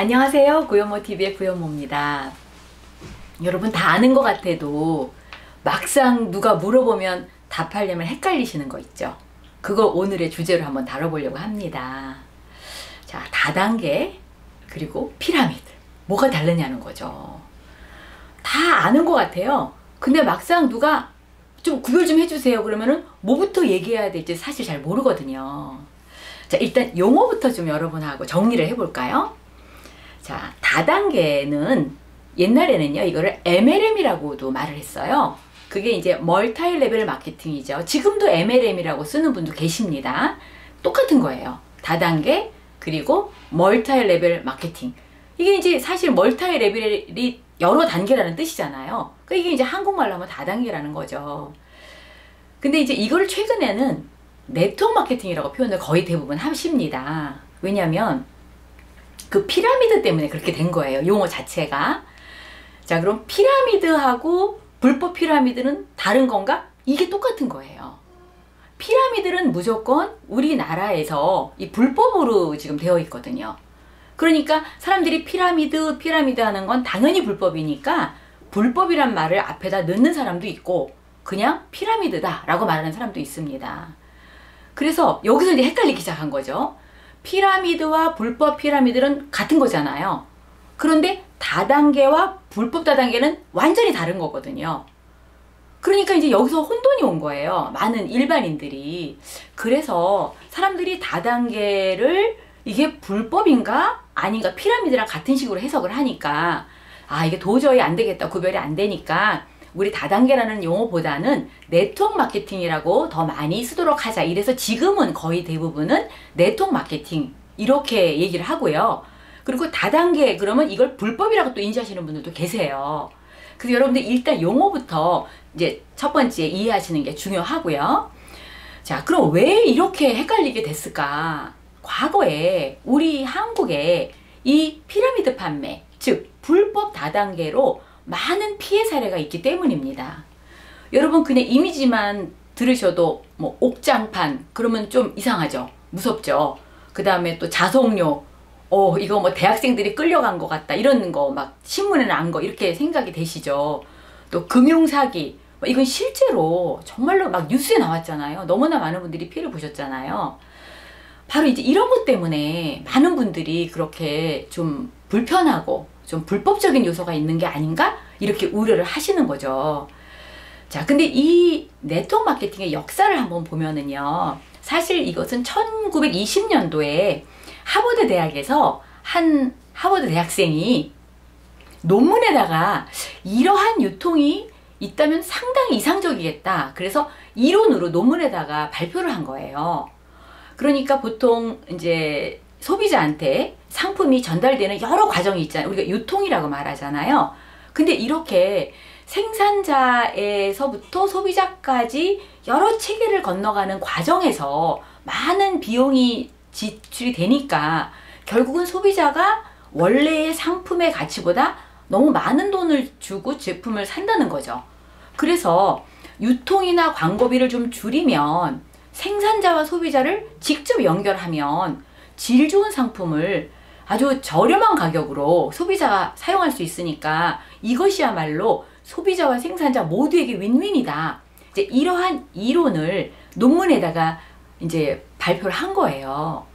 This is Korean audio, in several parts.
안녕하세요. 구현모TV의 구현모입니다. 여러분 다 아는 것 같아도 막상 누가 물어보면 답하려면 헷갈리시는 거 있죠? 그걸 오늘의 주제로 한번 다뤄보려고 합니다. 자, 다단계 그리고 피라미드 뭐가 다르냐는 거죠. 다 아는 것 같아요. 근데 막상 누가 좀 구별 좀 해주세요 그러면은 뭐부터 얘기해야 될지 사실 잘 모르거든요. 자, 일단 용어부터 좀 여러분하고 정리를 해볼까요? 자, 다단계는 옛날에는요 이거를 MLM이라고도 말을 했어요. 그게 이제 멀티 레벨 마케팅이죠. 지금도 MLM이라고 쓰는 분도 계십니다. 똑같은 거예요. 다단계 그리고 멀티 레벨 마케팅. 이게 이제 사실 멀티 레벨이 여러 단계라는 뜻이잖아요. 그러니까 이게 이제 한국말로 하면 다단계라는 거죠. 근데 이제 이거를 최근에는 네트워크 마케팅이라고 표현을 거의 대부분 하십니다. 왜냐하면 그 피라미드 때문에 그렇게 된 거예요. 용어 자체가. 자, 그럼 피라미드하고 불법 피라미드는 다른 건가? 이게 똑같은 거예요. 피라미드는 무조건 우리나라에서 이 불법으로 지금 되어 있거든요. 그러니까 사람들이 피라미드 하는 건 당연히 불법이니까 불법이란 말을 앞에다 넣는 사람도 있고 그냥 피라미드다 라고 말하는 사람도 있습니다. 그래서 여기서 이제 헷갈리기 시작한 거죠. 피라미드와 불법 피라미드는 같은 거잖아요. 그런데 다단계와 불법 다단계는 완전히 다른 거거든요. 그러니까 이제 여기서 혼돈이 온 거예요. 많은 일반인들이. 그래서 사람들이 다단계를 이게 불법인가 아닌가 피라미드랑 같은 식으로 해석을 하니까 아 이게 도저히 안 되겠다 구별이 안 되니까 우리 다단계라는 용어보다는 네트워크 마케팅이라고 더 많이 쓰도록 하자. 이래서 지금은 거의 대부분은 네트워크 마케팅 이렇게 얘기를 하고요. 그리고 다단계 그러면 이걸 불법이라고 또 인지하시는 분들도 계세요. 그래서 여러분들 일단 용어부터 이제 첫 번째 이해하시는 게 중요하고요. 자, 그럼 왜 이렇게 헷갈리게 됐을까? 과거에 우리 한국에 이 피라미드 판매, 즉 불법 다단계로 많은 피해 사례가 있기 때문입니다. 여러분 그냥 이미지만 들으셔도 뭐 옥장판 그러면 좀 이상하죠. 무섭죠. 그 다음에 또 자석료 이거 뭐 대학생들이 끌려간 것 같다 이런 거 막 신문에 난 거 이렇게 생각이 되시죠. 또 금융사기 이건 실제로 정말로 막 뉴스에 나왔잖아요. 너무나 많은 분들이 피해를 보셨잖아요. 바로 이제 이런 것 때문에 많은 분들이 그렇게 좀 불편하고 좀 불법적인 요소가 있는 게 아닌가? 이렇게 우려를 하시는 거죠. 자, 근데 이 네트워크 마케팅의 역사를 한번 보면은요. 사실 이것은 1920년도에 하버드 대학에서 한 하버드 대학생이 논문에다가 이러한 유통이 있다면 상당히 이상적이겠다. 그래서 이론으로 논문에다가 발표를 한 거예요. 그러니까 보통 이제 소비자한테 상품이 전달되는 여러 과정이 있잖아요. 우리가 유통이라고 말하잖아요. 근데 이렇게 생산자에서부터 소비자까지 여러 체계를 건너가는 과정에서 많은 비용이 지출이 되니까 결국은 소비자가 원래의 상품의 가치보다 너무 많은 돈을 주고 제품을 산다는 거죠. 그래서 유통이나 광고비를 좀 줄이면 생산자와 소비자를 직접 연결하면 질 좋은 상품을 아주 저렴한 가격으로 소비자가 사용할 수 있으니까 이것이야말로 소비자와 생산자 모두에게 윈윈이다. 이제 이러한 이론을 논문에다가 이제 발표를 한 거예요.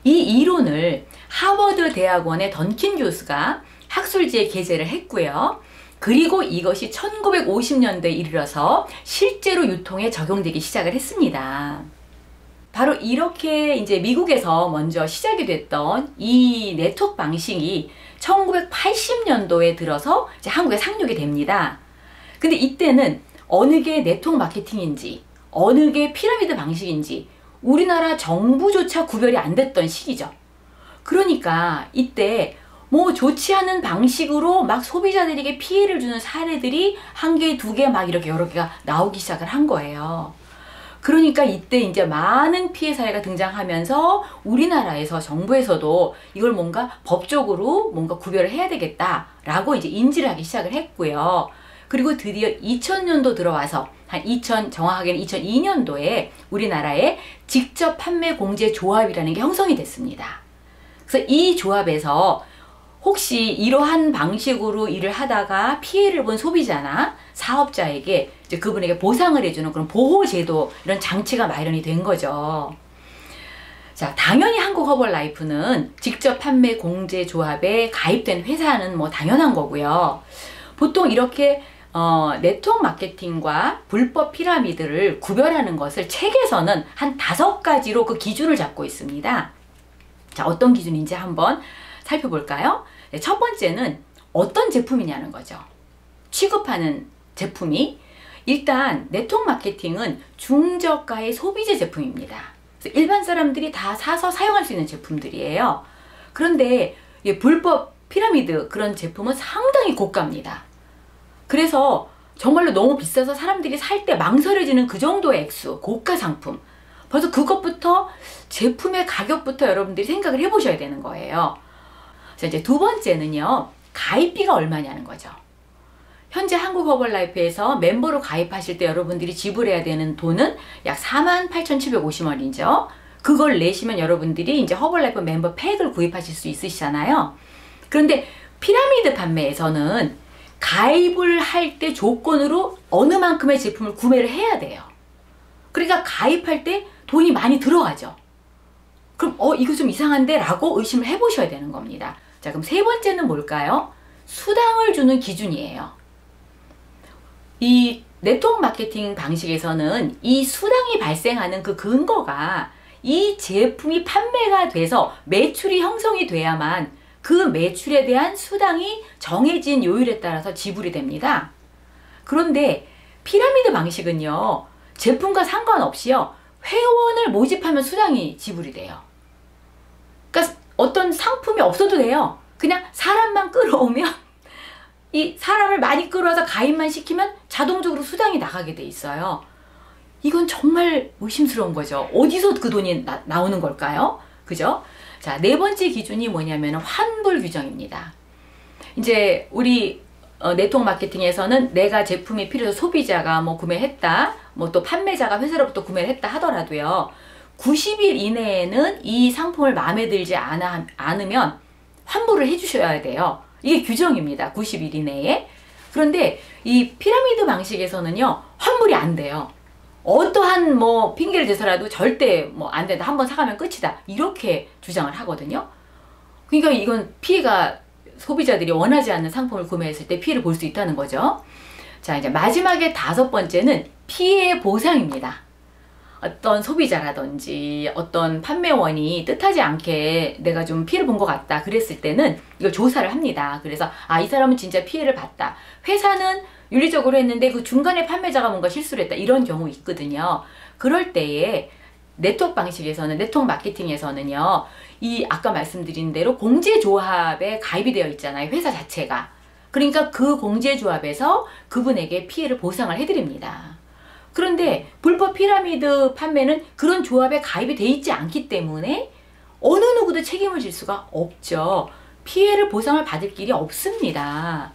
이 이론을 하버드 대학원의 던킨 교수가 학술지에 게재를 했고요. 그리고 이것이 1950년대에 이르러서 실제로 유통에 적용되기 시작을 했습니다. 바로 이렇게 이제 미국에서 먼저 시작이 됐던 이 네트워크 방식이 1980년도에 들어서 이제 한국에 상륙이 됩니다. 근데 이때는 어느 게 네트워크 마케팅인지 어느 게 피라미드 방식인지 우리나라 정부조차 구별이 안 됐던 시기죠. 그러니까 이때 뭐 좋지 않은 방식으로 막 소비자들에게 피해를 주는 사례들이 한 개, 두 개 막 이렇게 여러 개가 나오기 시작을 한 거예요. 그러니까 이때 이제 많은 피해 사례가 등장하면서 우리나라에서 정부에서도 이걸 뭔가 법적으로 뭔가 구별을 해야 되겠다라고 이제 인지를 하기 시작을 했고요. 그리고 드디어 2000년도 들어와서 정확하게는 2002년도에 우리나라에 직접 판매 공제 조합이라는 게 형성이 됐습니다. 그래서 이 조합에서 혹시 이러한 방식으로 일을 하다가 피해를 본 소비자나 사업자에게 이제 그분에게 보상을 해주는 그런 보호제도 이런 장치가 마련이 된 거죠. 자, 당연히 한국 허벌라이프는 직접 판매 공제조합에 가입된 회사는 뭐 당연한 거고요. 보통 이렇게 네트워크 마케팅과 불법 피라미드를 구별하는 것을 책에서는 한 5가지로 그 기준을 잡고 있습니다. 자, 어떤 기준인지 한번 살펴볼까요? 네, 첫 번째는 어떤 제품이냐는 거죠. 취급하는 제품이 일단 네트워크 마케팅은 중저가의 소비재 제품입니다. 그래서 일반 사람들이 다 사서 사용할 수 있는 제품들이에요. 그런데 불법 피라미드 그런 제품은 상당히 고가입니다. 그래서 정말로 너무 비싸서 사람들이 살 때 망설여지는 그 정도의 액수, 고가 상품. 벌써 그것부터 제품의 가격부터 여러분들이 생각을 해보셔야 되는 거예요. 자, 이제 두 번째는요, 가입비가 얼마냐는 거죠. 현재 한국 허벌라이프에서 멤버로 가입하실 때 여러분들이 지불해야 되는 돈은 약 48,750원이죠. 그걸 내시면 여러분들이 이제 허벌라이프 멤버 팩을 구입하실 수 있으시잖아요. 그런데 피라미드 판매에서는 가입을 할 때 조건으로 어느 만큼의 제품을 구매를 해야 돼요. 그러니까 가입할 때 돈이 많이 들어가죠. 그럼 이거 좀 이상한데? 라고 의심을 해보셔야 되는 겁니다. 자, 그럼 세 번째는 뭘까요? 수당을 주는 기준이에요. 이 네트워크 마케팅 방식에서는 이 수당이 발생하는 그 근거가 이 제품이 판매가 돼서 매출이 형성이 돼야만 그 매출에 대한 수당이 정해진 요율에 따라서 지불이 됩니다. 그런데 피라미드 방식은요, 제품과 상관없이요, 회원을 모집하면 수당이 지불이 돼요. 그러니까 어떤 상품이 없어도 돼요. 그냥 사람만 끌어오면 이 사람을 많이 끌어와서 가입만 시키면 자동적으로 수당이 나가게 돼 있어요. 이건 정말 의심스러운 거죠. 어디서 그 돈이 나오는 걸까요? 그죠? 자, 네 번째 기준이 뭐냐면 환불 규정입니다. 이제 우리 네트워크 마케팅에서는 내가 제품이 필요해서 소비자가 뭐 구매했다, 뭐 또 판매자가 회사로부터 구매를 했다 하더라도요, 90일 이내에는 이 상품을 마음에 들지 않으면 환불을 해주셔야 돼요. 이게 규정입니다. 90일 이내에. 그런데 이 피라미드 방식에서는요, 환불이 안 돼요. 어떠한 뭐 핑계를 대서라도 절대 뭐 안 된다. 한번 사가면 끝이다. 이렇게 주장을 하거든요. 그러니까 이건 피해가 소비자들이 원하지 않는 상품을 구매했을 때 피해를 볼 수 있다는 거죠. 자, 이제 마지막에 5번째는 피해 보상입니다. 어떤 소비자라든지 어떤 판매원이 뜻하지 않게 내가 좀 피해를 본 것 같다 그랬을 때는 이걸 조사를 합니다. 그래서 이 사람은 진짜 피해를 봤다. 회사는 윤리적으로 했는데 그 중간에 판매자가 뭔가 실수를 했다. 이런 경우 있거든요. 그럴 때에 네트워크 방식에서는, 네트워크 마케팅에서는요, 이 아까 말씀드린 대로 공제조합에 가입이 되어 있잖아요. 회사 자체가. 그러니까 그 공제조합에서 그분에게 피해를 보상을 해드립니다. 그런데 불법 피라미드 판매는 그런 조합에 가입이 돼 있지 않기 때문에 어느 누구도 책임을 질 수가 없죠. 피해를 보상을 받을 길이 없습니다.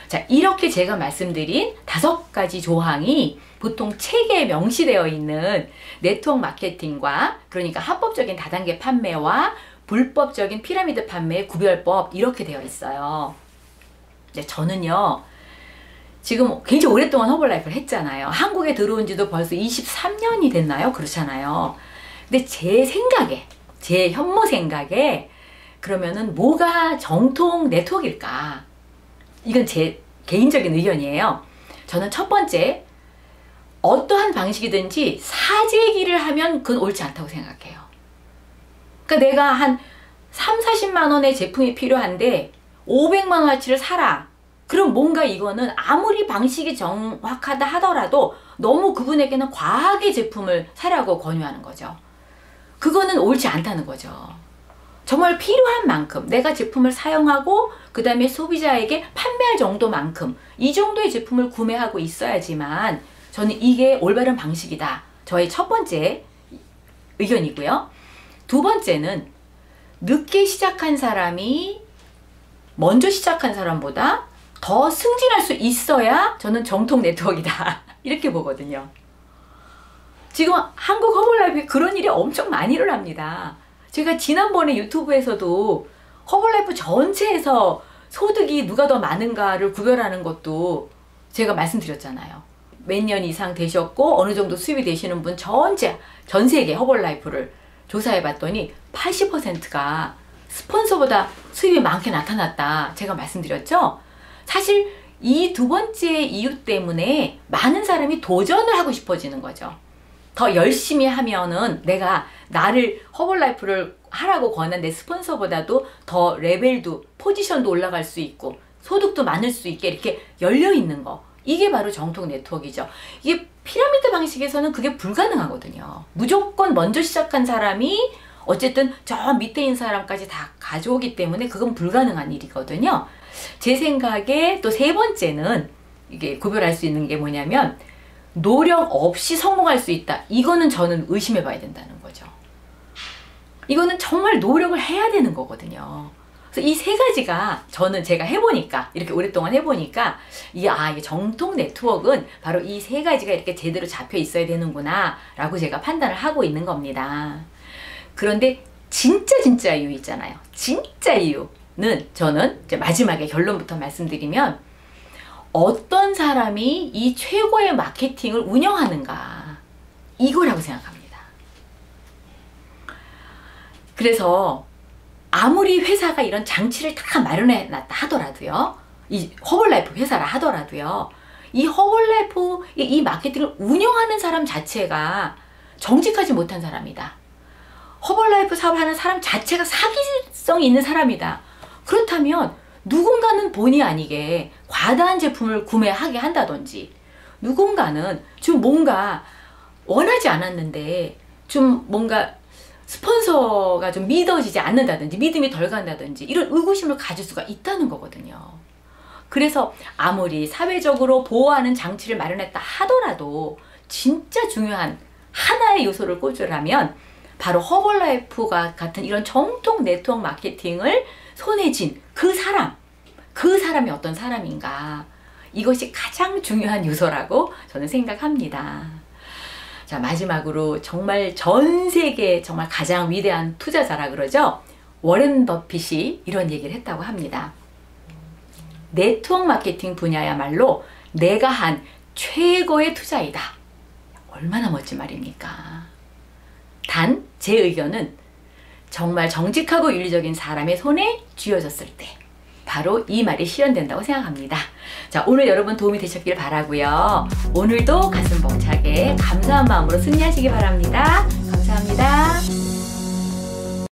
자, 이렇게 제가 말씀드린 5가지 조항이 보통 책에 명시되어 있는 네트워크 마케팅과, 그러니까 합법적인 다단계 판매와 불법적인 피라미드 판매의 구별법, 이렇게 되어 있어요. 저는요, 지금 굉장히 오랫동안 허벌라이프를 했잖아요. 한국에 들어온 지도 벌써 23년이 됐나요? 그렇잖아요. 근데 제 생각에, 제 현모 생각에, 그러면은 뭐가 정통 네트워크일까? 이건 제 개인적인 의견이에요. 저는 첫 번째, 어떠한 방식이든지 사재기를 하면 그건 옳지 않다고 생각해요. 그러니까 내가 한 3, 40만 원의 제품이 필요한데 500만 원어치를 사라. 그럼 뭔가 이거는 아무리 방식이 정확하다 하더라도 너무 그분에게는 과하게 제품을 사라고 권유하는 거죠. 그거는 옳지 않다는 거죠. 정말 필요한 만큼 내가 제품을 사용하고 그 다음에 소비자에게 판매할 정도만큼 이 정도의 제품을 구매하고 있어야지만 저는 이게 올바른 방식이다. 저의 첫 번째 의견이고요. 두 번째는 늦게 시작한 사람이 먼저 시작한 사람보다 더 승진할 수 있어야 저는 정통 네트워크이다. 이렇게 보거든요. 지금 한국 허벌라이프에 그런 일이 엄청 많이 일어납니다. 제가 지난번에 유튜브에서도 허벌라이프 전체에서 소득이 누가 더 많은가를 구별하는 것도 제가 말씀드렸잖아요. 몇 년 이상 되셨고 어느 정도 수입이 되시는 분 전체 전 세계 허벌라이프를 조사해 봤더니 80%가 스폰서보다 수입이 많게 나타났다. 제가 말씀드렸죠. 사실 이 두 번째 이유 때문에 많은 사람이 도전을 하고 싶어지는 거죠. 더 열심히 하면은 내가 나를 허벌라이프를 하라고 권한 내 스폰서보다도 더 레벨도 포지션도 올라갈 수 있고 소득도 많을 수 있게 이렇게 열려 있는 거. 이게 바로 정통 네트워크이죠. 이게 피라미드 방식에서는 그게 불가능하거든요. 무조건 먼저 시작한 사람이 어쨌든 저 밑에 있는 사람까지 다 가져오기 때문에 그건 불가능한 일이거든요. 제 생각에 또 세 번째는 이게 구별할 수 있는 게 뭐냐면 노력 없이 성공할 수 있다. 이거는 저는 의심해 봐야 된다는 거죠. 이거는 정말 노력을 해야 되는 거거든요. 그래서 이 세 가지가 저는 제가 해보니까 이렇게 오랫동안 해보니까 이게 정통 네트워크는 바로 이 세 가지가 이렇게 제대로 잡혀 있어야 되는구나 라고 제가 판단을 하고 있는 겁니다. 그런데 진짜 이유 있잖아요. 진짜 이유는 저는 이제 마지막에 결론부터 말씀드리면 어떤 사람이 이 최고의 마케팅을 운영하는가 이거라고 생각합니다. 그래서 아무리 회사가 이런 장치를 다 마련해 놨다 하더라도요, 이 허벌라이프 회사라 하더라도요, 이 허벌라이프 이 마케팅을 운영하는 사람 자체가 정직하지 못한 사람이다. 허벌라이프 사업을 하는 사람 자체가 사기성이 있는 사람이다. 그렇다면 누군가는 본의 아니게 과다한 제품을 구매하게 한다든지, 누군가는 좀 뭔가 원하지 않았는데 좀 뭔가 스폰서가 좀 믿어지지 않는다든지 믿음이 덜 간다든지 이런 의구심을 가질 수가 있다는 거거든요. 그래서 아무리 사회적으로 보호하는 장치를 마련했다 하더라도 진짜 중요한 하나의 요소를 꼽으라면 바로 허벌라이프가 같은 이런 정통 네트워크 마케팅을 손에 쥔 그 사람이 어떤 사람인가, 이것이 가장 중요한 요소라고 저는 생각합니다. 자, 마지막으로 정말 전 세계 정말 가장 위대한 투자자라 그러죠. 워렌 버핏이 이런 얘기를 했다고 합니다. 네트워크 마케팅 분야야말로 내가 한 최고의 투자이다. 얼마나 멋진 말입니까? 단 제 의견은 정말 정직하고 윤리적인 사람의 손에 쥐어졌을 때 바로 이 말이 실현된다고 생각합니다. 자, 오늘 여러분 도움이 되셨길 바라고요. 오늘도 가슴 벅차게 감사한 마음으로 승리하시기 바랍니다.